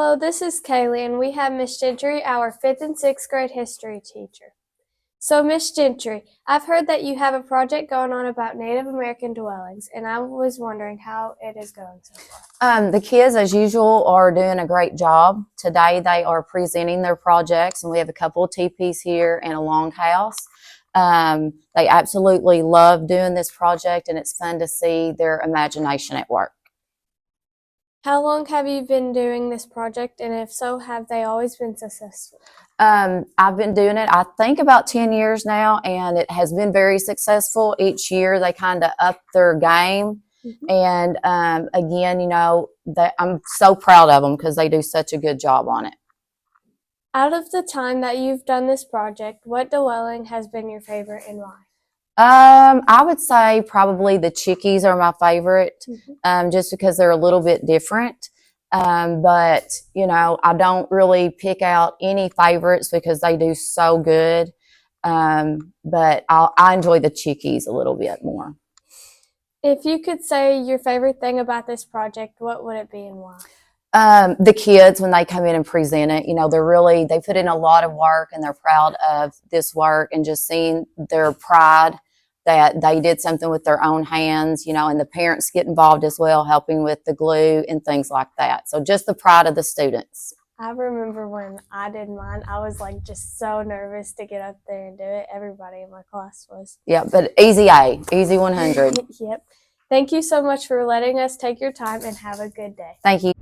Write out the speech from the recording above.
Hello, this is Kaylee, and we have Miss Gentry, our 5th and 6th grade history teacher. So, Miss Gentry, I've heard that you have a project going on about Native American dwellings, and I was wondering how it is going so far. The kids, as usual, are doing a great job. Today, they are presenting their projects, and we have a couple of teepees here and a longhouse. They absolutely love doing this project, and it's fun to see their imagination at work. How long have you been doing this project, and if so, have they always been successful? I've been doing it, I think, about 10 years now, and it has been very successful. Each year, they kind of up their game. And again, I'm so proud of them because they do such a good job on it. Out of the time that you've done this project, what dwelling has been your favorite and why? I would say probably the chickies are my favorite, just because they're a little bit different. But, I don't really pick out any favorites because they do so good. But I enjoy the chickies a little bit more. If you could say your favorite thing about this project, what would it be and why? The kids, when they come in and present it, they put in a lot of work and they're proud of this work, and just seeing their pride that they did something with their own hands, and the parents get involved as well, helping with the glue and things like that. So just the pride of the students. I remember when I did mine, I was just so nervous to get up there and do it. Everybody in my class was. Yeah, but easy 100. Yep. Thank you so much for letting us take your time, and have a good day. Thank you.